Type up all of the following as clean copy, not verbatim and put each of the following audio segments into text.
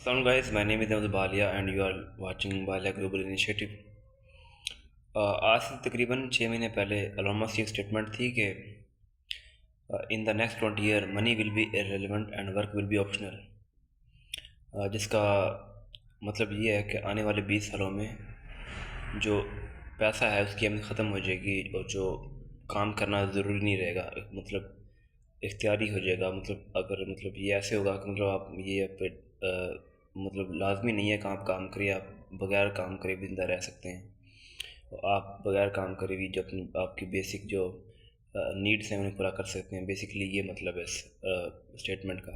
Assalamu guys, my name is Navz Balia and you are watching Balia Global Initiative. आज से तकरीबन 6 महीने पहले एलोन मस्क की एक स्टेटमेंट थी कि in the next 20 year money will be irrelevant and work will be optional, जिसका मतलब ये है कि आने वाले 20 सालों में जो पैसा है उसकी अहमियत ख़त्म हो जाएगी और जो काम करना ज़रूरी नहीं रहेगा, मतलब इख्तियारी हो जाएगा। मतलब अगर मतलब ये ऐसे होगा कि मतलब आप ये पे मतलब लाजमी नहीं है कि आप काम करिए, आप बगैर काम करे भी ज़िंदा रह सकते हैं। आप बगैर काम करे भी जो अपनी आपकी बेसिक जो नीड्स हैं उन्हें पूरा कर सकते हैं। बेसिकली ये मतलब है इस स्टेटमेंट का।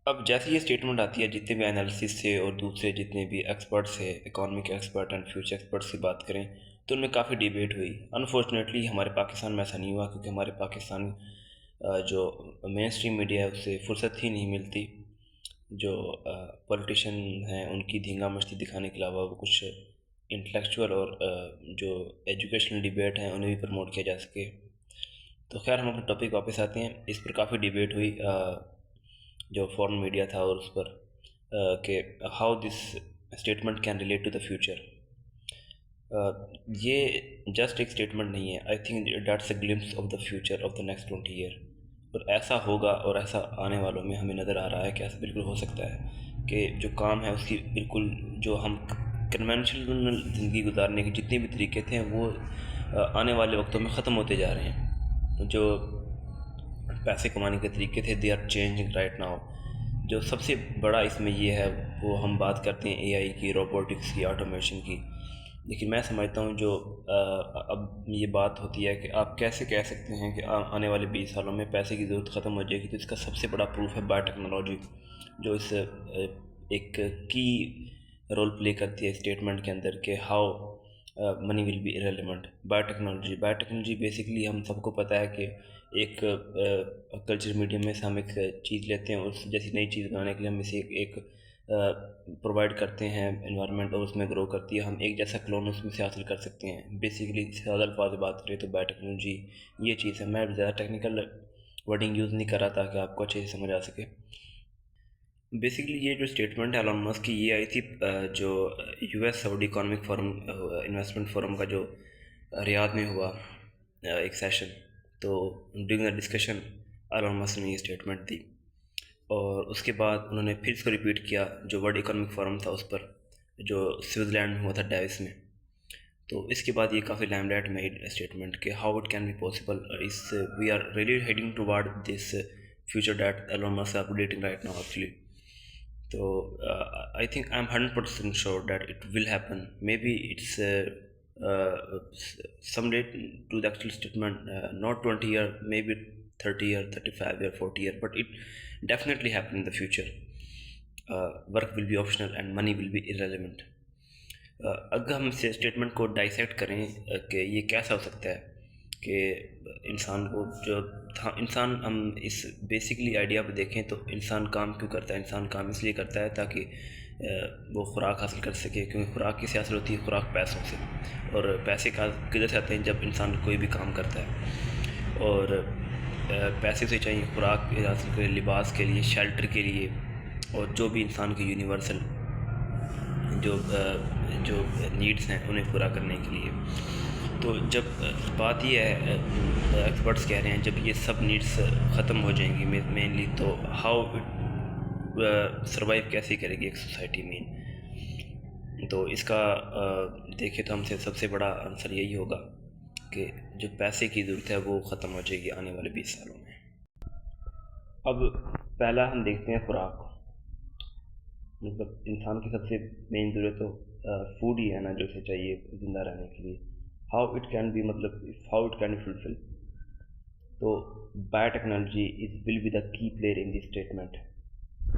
अब जैसे ये स्टेटमेंट आती है, जितने भी एनालिसिस से और दूसरे जितने भी एक्सपर्ट्स है, economic expert and future experts की बात करें तो उनमें काफ़ी डिबेट हुई। अनफॉर्चुनेटली हमारे पाकिस्तान में ऐसा नहीं हुआ, क्योंकि हमारे पाकिस्तान जो मेन स्ट्रीम मीडिया है उससे फुर्सत ही नहीं मिलती। जो पॉलिटिशियन हैं उनकी धींगा मस्ती दिखाने के अलावा वो कुछ इंटेलेक्चुअल और जो एजुकेशनल डिबेट हैं उन्हें भी प्रमोट किया जा सके। तो खैर हम अपने टॉपिक वापस आते हैं। इस पर काफ़ी डिबेट हुई जो फॉरेन मीडिया था और उस पर कि how this statement can relate to the future. ये जस्ट एक स्टेटमेंट नहीं है, I think that's a glimpse of the future of the next 20 year. और ऐसा होगा और ऐसा आने वालों में हमें नज़र आ रहा है कि ऐसा बिल्कुल हो सकता है कि जो काम है उसकी बिल्कुल जो हम कन्वेंशनल ज़िंदगी गुजारने के जितने भी तरीके थे वो आने वाले वक्तों में ख़त्म होते जा रहे हैं। जो पैसे कमाने के तरीके थे they are changing right now. जो सबसे बड़ा इसमें ये है वो हम बात करते हैं एआई की, रोबोटिक्स की, ऑटोमेशन की। लेकिन मैं समझता हूँ जो अब ये बात होती है कि आप कैसे कह सकते हैं कि आने वाले 20 सालों में पैसे की ज़रूरत ख़त्म हो जाएगी। तो इसका सबसे बड़ा प्रूफ है बायोटेक्नोलॉजी, जो इस एक की रोल प्ले करती है स्टेटमेंट के अंदर कि how many will be irrelevant. Biotechnology basically हम सबको पता है कि एक कल्चर मीडियम में से हम एक चीज़ लेते हैं, उस जैसी नई चीज़ बनाने के लिए हम इसे एक प्रोवाइड करते हैं एनवायरनमेंट और उसमें ग्रो करती है। हम एक जैसा क्लोन उसमें से हासिल कर सकते हैं। बेसिकली ज़्यादा अल्फाज बात करें तो बायोटेक्नोलॉजी ये चीज़ है। मैं ज़्यादा टेक्निकल वर्डिंग यूज़ नहीं कर रहा था कि आपको अच्छे से समझ आ सके। बेसिकली ये जो स्टेटमेंट है एलोन मस्क की, ये आई थी जो US Saudi economic forum investment forum का जो रियाद में हुआ एक सेशन। तो during the discussion Elon Musk ने ये स्टेटमेंट दी और उसके बाद उन्होंने फिर इसको रिपीट किया जो वर्ल्ड इकोनॉमिक फोरम था उस पर, जो स्विट्ज़रलैंड में हुआ था डेविस में। तो इसके बाद ये काफ़ी लाइमलाइट में स्टेटमेंट कि how it can be possible, is we are really heading toward this future that Elon Musk are predicting right now actually. तो I think I am 100% sure that it will happen. Maybe it's some date to the actual statement, not 20 year, maybe 30 year, 35 year, 40 year, but it definitely happen in the future. Work will be optional and money will be irrelevant. अगर हम इस statement को dissect करें कि ये कैसा हो सकता है कि इंसान को जो था, इंसान हम इस बेसिकली आइडिया पर देखें तो इंसान काम क्यों करता है? इंसान काम इसलिए करता है ताकि वो खुराक हासिल कर सके, क्योंकि खुराक किससे हासिल होती है? खुराक पैसों से। और पैसे किधर से आते हैं? जब इंसान कोई भी काम करता है। और पैसे से चाहिए खुराक हासिल के, लिबास के लिए, शेल्टर के लिए, और जो भी इंसान के यूनिवर्सल जो नीड्स हैं उन्हें पूरा करने के लिए। तो जब बात ये है, एक्सपर्ट्स कह रहे हैं जब ये सब नीड्स ख़त्म हो जाएंगी मेनली, तो हाउ सर्वाइव कैसे करेगी एक सोसाइटी में? तो इसका देखें तो हमसे सबसे बड़ा आंसर यही होगा कि जो पैसे की ज़रूरत है वो ख़त्म हो जाएगी आने वाले 20 सालों में। अब पहला हम देखते हैं खुराक। मतलब इंसान की सबसे मेन ज़रूरत तो फूड ही है ना, जो उसे चाहिए ज़िंदा रहने के लिए। हाउ इट कैन बी, मतलब how it can be fulfil. तो biotechnology will be the key player in this statement.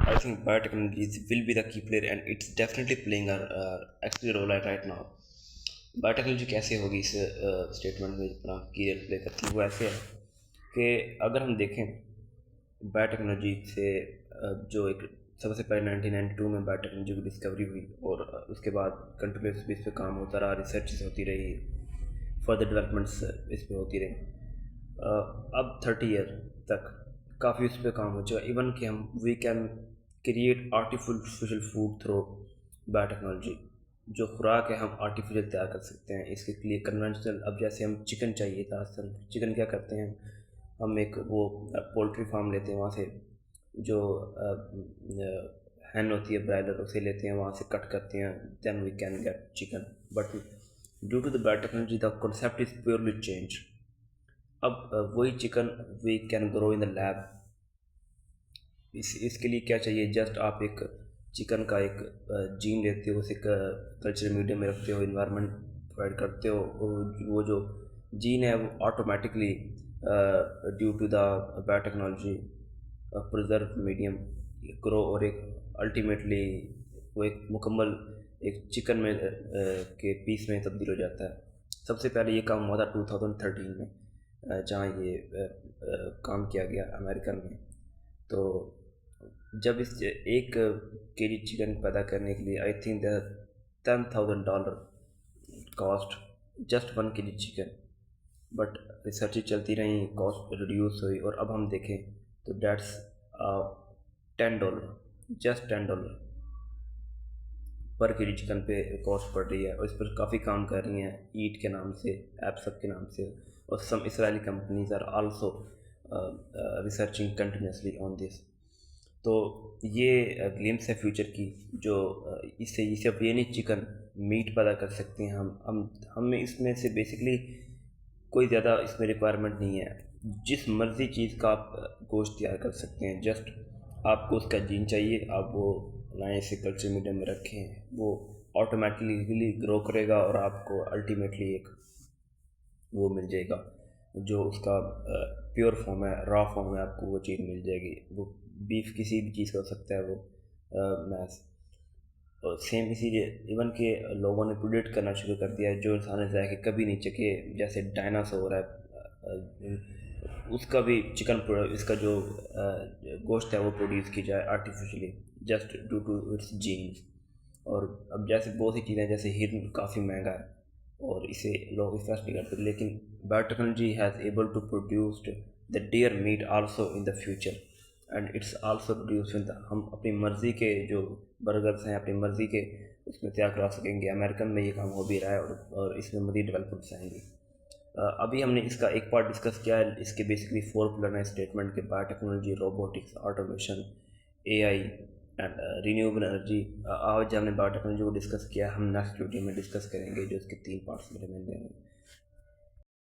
I think biotechnology will be the key player and it's definitely playing a actually role right now. Biotechnology कैसे होगी इस statement में जितना की role play करती है? वो ऐसे है कि अगर हम देखें बायोटेक्नोलॉजी से जो एक सबसे पहले 1992 में बायोटेक्नोलॉजी की डिस्कवरी हुई और उसके बाद कंटिन्यूस इस पर काम होता रहा, रिसर्च होती रही, फर्दर डेवलपमेंट्स इस पर होती रही। अब 30 ईयर तक काफ़ी उस पर काम हो चुका। इवन कि हम we can create artificial food through biotechnology. جو خوراک ہے ہم آرٹیفیشل تیار کر سکتے ہیں. اس کے لیے کنونشنل، اب جیسے ہم چکن چاہیے تھا، چکن کیا کرتے ہیں ہم ایک وہ پولٹری فارم لیتے ہیں، وہاں سے جو ہین ہوتی ہے برائلر، اسے لیتے ہیں، وہاں سے کٹ کرتے ہیں، then we can get chicken. But due to the biotechnology the concept is purely change. اب وہی chicken we can grow in the lab. اس کے لیے کیا چاہیے؟ جسٹ آپ ایک چکن کا ایک جین لیتے ہو، اسے کلچر میڈیم میں رکھتے ہو، انوائرمنٹ پرووائڈ کرتے ہو، وہ جو جین ہے وہ automatically due to the biotechnology preserve medium grow, اور ایک الٹیمیٹلی وہ ایک مکمل ایک چکن میں کے پیس میں تبدیل ہو جاتا ہے. سب سے پہلے یہ کام ہوا تھا 2013 میں، جہاں یہ کام کیا گیا امریکن میں. تو جب اس ایک کے جی چکن پیدا کرنے کے لیے I think $10,000 cost just 1 kg chicken. But research چلتی رہیں، کاسٹ ریڈیوس ہوئی، اور اب ہم دیکھیں تو دیٹس $10، جسٹ $10 پر کے جی چکن پہ کاسٹ پڑ رہی ہے. اور اس پر کافی کام کر رہی ہیں ایٹ کے نام سے، ایپ سب کے نام سے، اور some Israeli companies are also researching continuously on this. تو یہ گلمس ہے فیوچر کی، جو اس سے یہ صرف یہ نہیں چکن میٹ پیدا کر سکتے ہیں ہم اس میں سے بیسکلی کوئی زیادہ اس میں ریکوائرمنٹ نہیں ہے. جس مرضی چیز کا آپ گوشت تیار کر سکتے ہیں. جسٹ آپ کو اس کا جین چاہیے، آپ وہ لائیں، اسے کلچر میڈیم میں رکھیں، وہ آٹومیٹکلی گرو کرے گا، اور آپ کو الٹیمیٹلی ایک وہ مل جائے گا جو اس کا پیور فارم ہے، را فارم ہے، آپ کو وہ چیز مل جائے گی. وہ بیف کسی بھی چیز کا ہو سکتا ہے، وہ میس. اور سیم اسی لیے ایون کہ لوگوں نے پروڈکٹ کرنا شروع کر دیا ہے جو انسان ذائقے کبھی نہیں چکے، جیسے ڈائناسور ہے، اس کا بھی چکن اس کا جو گوشت ہے وہ پروڈیوس کی جائے artificially just due to its genes. اور اب جیسے بہت سی چیزیں، جیسے ہرن کافی مہنگا ہے اور اسے لوگ افیکٹ نہیں کرتے، لیکن biotechnology has able to produced the deer meat also in the future, and it's also produce in the. ہم اپنی مرضی کے جو برگرز ہیں اپنی مرضی کے اس میں تیار کرا سکیں گے. امریکن میں یہ کام ہو بھی رہا ہے، اور اس میں مزید ڈیولپمنٹس آئیں گی. ابھی ہم نے اس کا ایک پارٹ ڈسکس کیا ہے. اس کے بیسکلی 4 پلر ہیں اسٹیٹمنٹ کے: bio technology, robotics, automation, a I and renewable energy. آج ہم نے بایو ٹیکنالوجی کو ڈسکس کیا، ہم نیکسٹ ویڈیو میں ڈسکس کریں گے جو اس کے 3 پارٹس میں ریمین ہیں.